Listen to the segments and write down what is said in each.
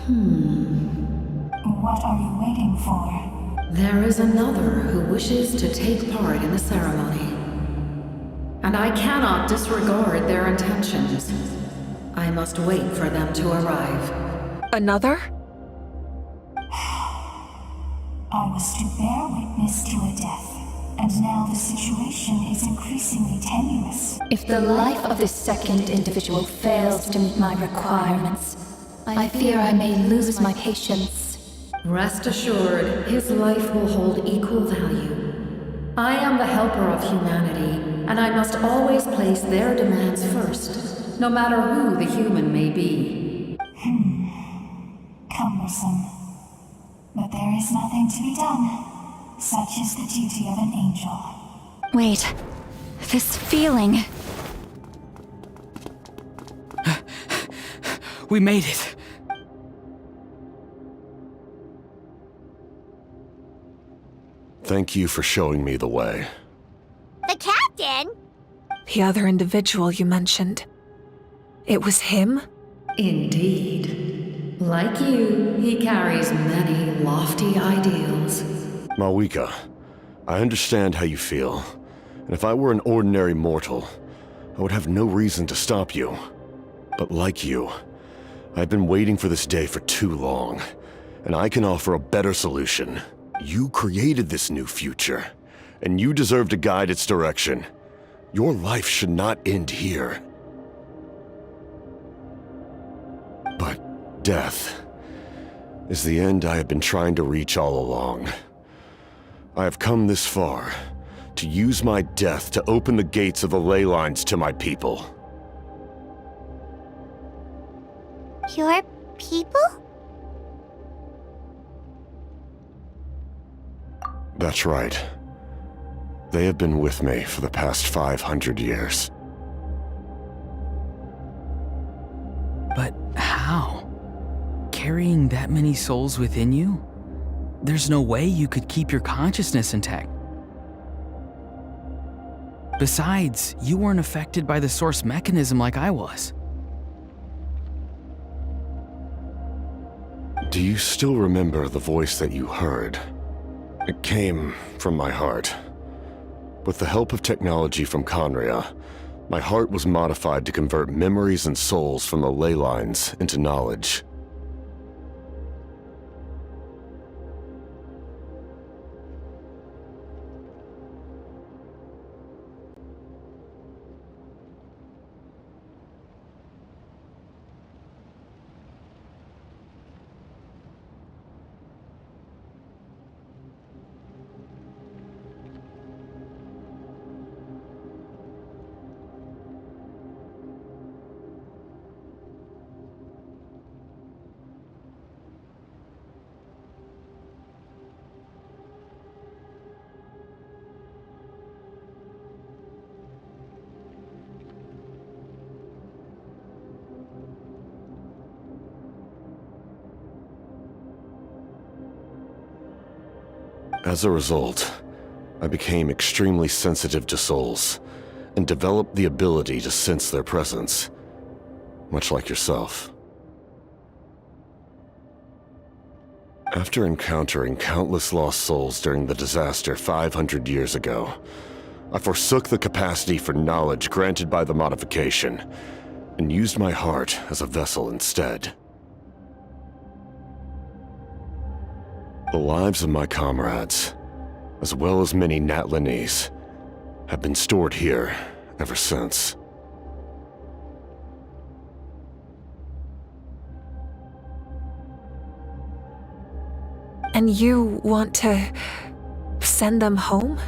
What are you waiting for? There is another who wishes to take part in the ceremony. And I cannot disregard their intentions. I must wait for them to arrive. Another? I was to bear witness to a death, and now the situation is increasingly tenuous. If the life of this second individual fails to meet my requirements, I fear I may lose my patience. Rest assured, his life will hold equal value. I am the helper of humanity, and I must always place their demands first, no matter who the human may be. Cumbersome. But there is nothing to be done. Such is the duty of an angel. Wait, this feeling... We made it. Thank you for showing me the way. The captain? The other individual you mentioned. It was him? Indeed. Like you, he carries many lofty ideals. Malwika, I understand how you feel, and if I were an ordinary mortal, I would have no reason to stop you. But like you, I've been waiting for this day for too long, and I can offer a better solution. You created this new future, and you deserve to guide its direction. Your life should not end here. But death is the end I have been trying to reach all along. I have come this far to use my death to open the gates of the ley lines to my people. Your people? That's right. They have been with me for the past 500 years. But how? Carrying that many souls within you? There's no way you could keep your consciousness intact. Besides, you weren't affected by the source mechanism like I was. Do you still remember the voice that you heard? It came from my heart. With the help of technology from Conria, my heart was modified to convert memories and souls from the ley lines into knowledge. As a result, I became extremely sensitive to souls, and developed the ability to sense their presence, much like yourself. After encountering countless lost souls during the disaster 500 years ago, I forsook the capacity for knowledge granted by the modification, and used my heart as a vessel instead. The lives of my comrades, as well as many Natlanese, have been stored here ever since. And you want to send them home?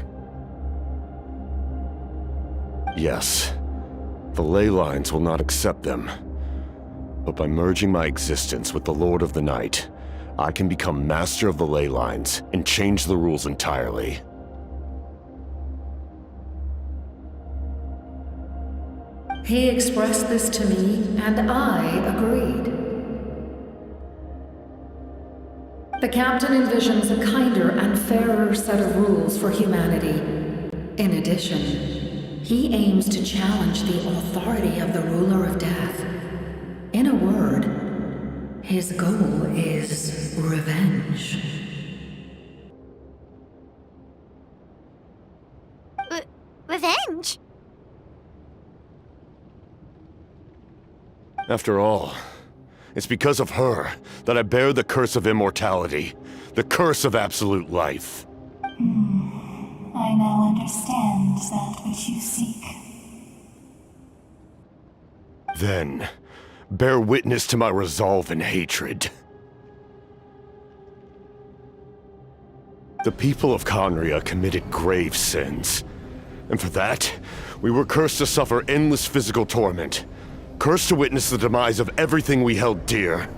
Yes, the ley lines will not accept them. But by merging my existence with the Lord of the Night, I can become master of the ley lines and change the rules entirely. He expressed this to me, and I agreed. The captain envisions a kinder and fairer set of rules for humanity. In addition, he aims to challenge the authority of the ruler of death. In a word, His goal is revenge. Revenge? After all, it's because of her that I bear the curse of immortality, the curse of absolute life. I now understand that which you seek. Then, bear witness to my resolve and hatred. The people of Conria committed grave sins. And for that, we were cursed to suffer endless physical torment. Cursed to witness the demise of everything we held dear.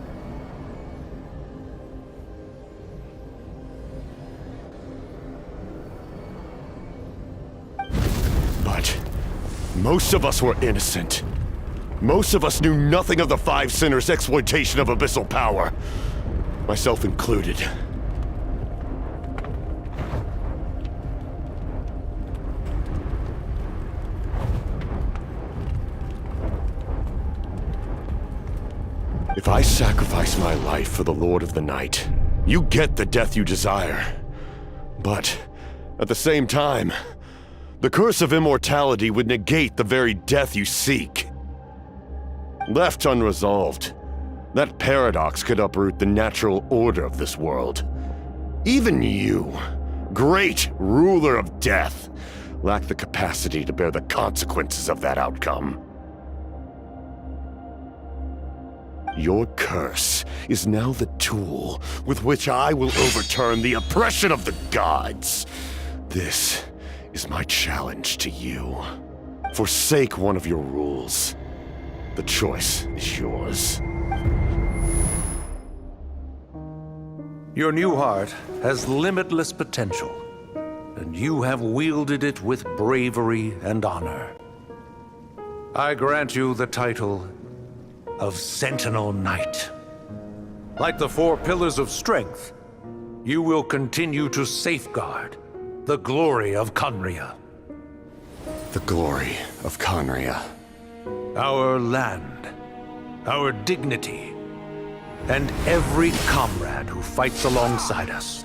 But most of us were innocent. Most of us knew nothing of the Five Sinners' exploitation of abyssal power. Myself included. If I sacrifice my life for the Lord of the Night, you get the death you desire. But, at the same time, the curse of immortality would negate the very death you seek. Left unresolved, that paradox could uproot the natural order of this world. Even you, great ruler of death, lack the capacity to bear the consequences of that outcome. Your curse is now the tool with which I will overturn the oppression of the gods. This is my challenge to you. Forsake one of your rules. The choice is yours. Your new heart has limitless potential, and you have wielded it with bravery and honor. I grant you the title of Sentinel Knight. Like the four pillars of strength, you will continue to safeguard the glory of Conria. The glory of Conria. Our land, our dignity, and every comrade who fights alongside us.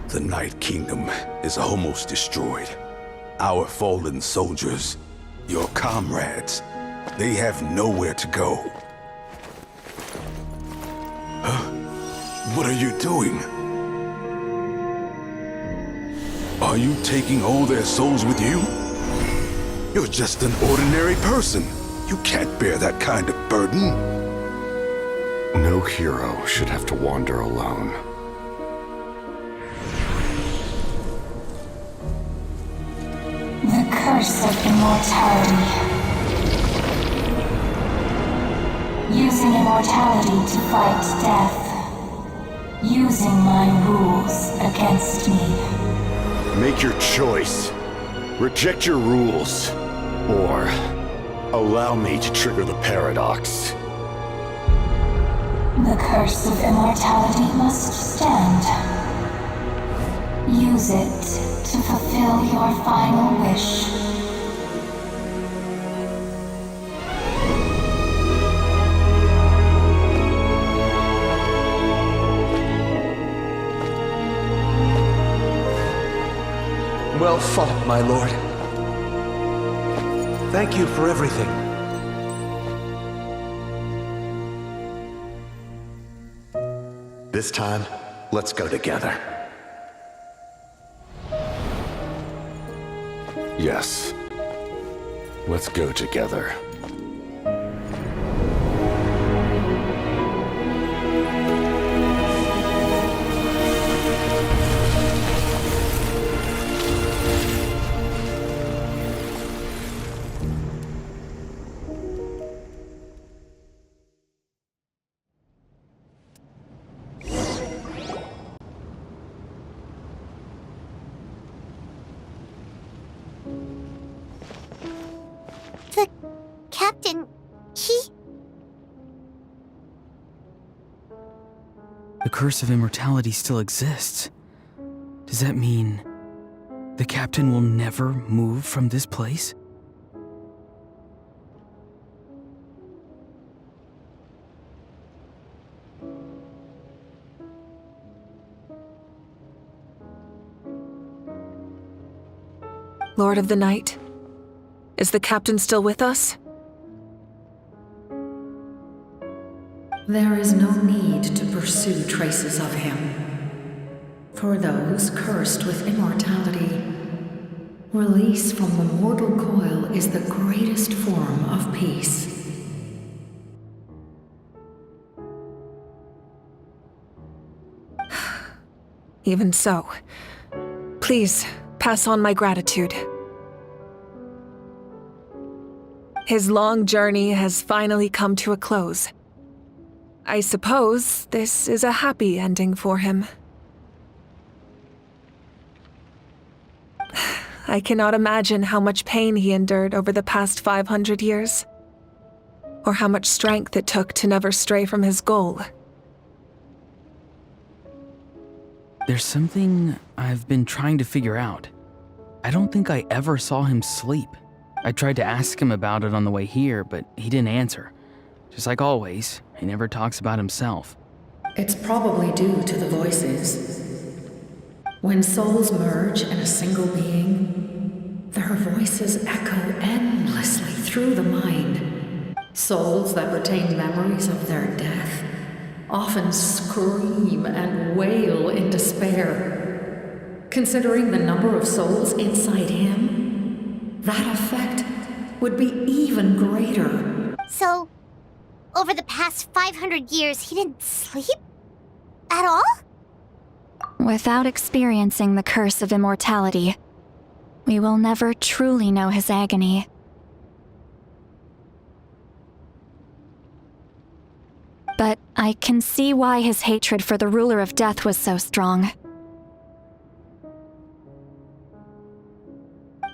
The Night Kingdom is almost destroyed. Our fallen soldiers, your comrades, they have nowhere to go. Huh? What are you doing? Are you taking all their souls with you? You're just an ordinary person. You can't bear that kind of burden. No hero should have to wander alone. The curse of immortality. Using immortality to fight death. Using my rules against me. Make your choice. Reject your rules. Or allow me to trigger the paradox. The curse of immortality must stand. Use it to fulfill your final wish. Well fought, my lord. Thank you for everything. This time, let's go together. Yes. Let's go together. The captain, The curse of immortality still exists. Does that mean the captain will never move from this place? Lord of the Night? Is the captain still with us? There is no need to pursue traces of him. For those cursed with immortality, release from the mortal coil is the greatest form of peace. Even so, please pass on my gratitude. His long journey has finally come to a close. I suppose this is a happy ending for him. I cannot imagine how much pain he endured over the past 500 years, or how much strength it took to never stray from his goal. There's something I've been trying to figure out. I don't think I ever saw him sleep. I tried to ask him about it on the way here, but he didn't answer. Just like always, he never talks about himself. It's probably due to the voices. When souls merge in a single being, their voices echo endlessly through the mind. Souls that retain memories of their death often scream and wail in despair. Considering the number of souls inside him, that effect would be even greater. So, over the past 500 years, he didn't sleep? At all? Without experiencing the curse of immortality, we will never truly know his agony. But I can see why his hatred for the ruler of death was so strong.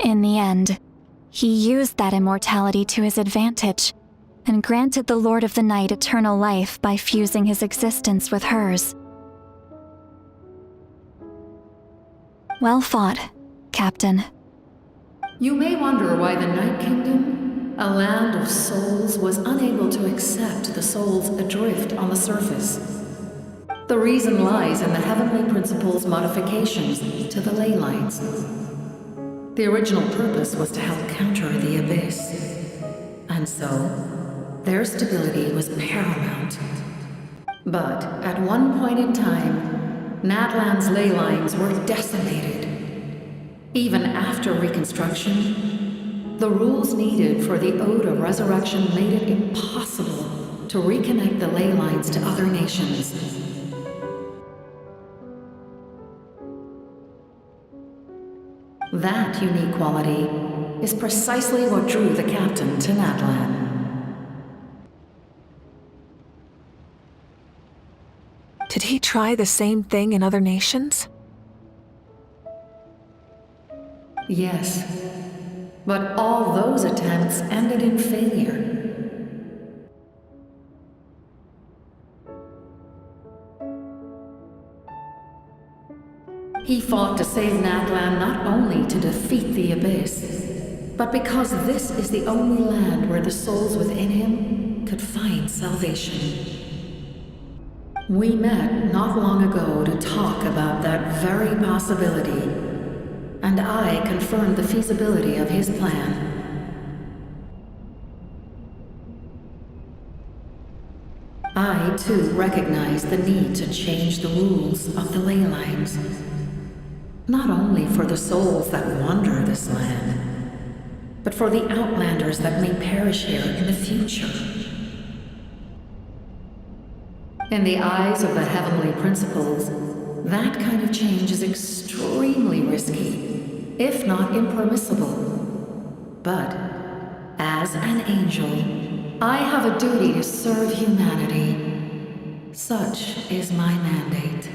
In the end, he used that immortality to his advantage, and granted the Lord of the Night eternal life by fusing his existence with hers. Well fought, Captain. You may wonder why the Night Kingdom, a land of souls, was unable to accept the souls adrift on the surface. The reason lies in the heavenly principle's modifications to the ley lines. The original purpose was to help counter the abyss, and so their stability was paramount. But at one point in time, Natlan's ley lines were decimated. Even after reconstruction, the rules needed for the Ode of Resurrection made it impossible to reconnect the ley lines to other nations. That unique quality is precisely what drew the captain to Natlan. Did he try the same thing in other nations? Yes, but all those attempts ended in failure. He fought to save Natlan not only to defeat the Abyss, but because this is the only land where the souls within him could find salvation. We met not long ago to talk about that very possibility, and I confirmed the feasibility of his plan. I, too, recognize the need to change the rules of the ley lines. Not only for the souls that wander this land, but for the outlanders that may perish here in the future. In the eyes of the heavenly principles, that kind of change is extremely risky, if not impermissible. But, as an angel, I have a duty to serve humanity. Such is my mandate.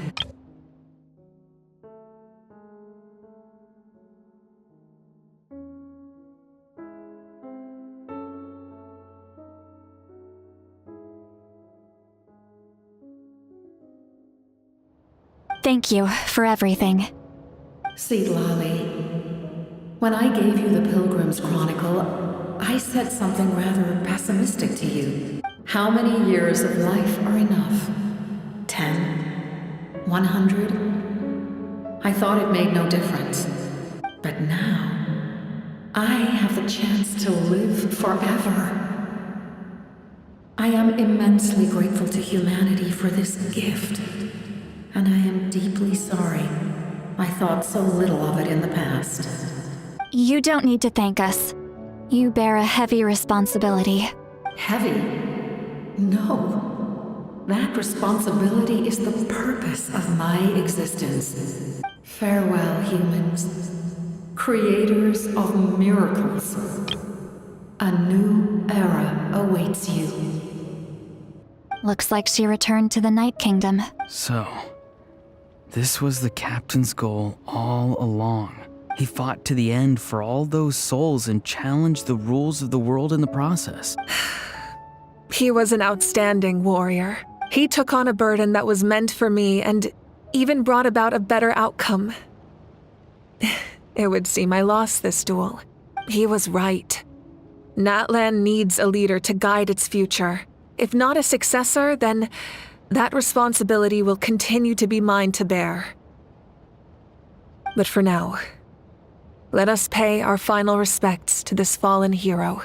Thank you for everything. Seedlali, when I gave you the Pilgrim's Chronicle, I said something rather pessimistic to you. How many years of life are enough? 10? 100? I thought it made no difference. But now, I have the chance to live forever. I am immensely grateful to humanity for this gift, and I am deeply sorry I thought so little of it in the past. You don't need to thank us. You bear a heavy responsibility. Heavy? No. That responsibility is the purpose of my existence. Farewell, humans. Creators of miracles. A new era awaits you. Looks like she returned to the Night Kingdom. So, this was the captain's goal all along. He fought to the end for all those souls and challenged the rules of the world in the process. He was an outstanding warrior. He took on a burden that was meant for me and even brought about a better outcome. It would seem I lost this duel. He was right. Natlan needs a leader to guide its future. If not a successor, then that responsibility will continue to be mine to bear. But for now, let us pay our final respects to this fallen hero.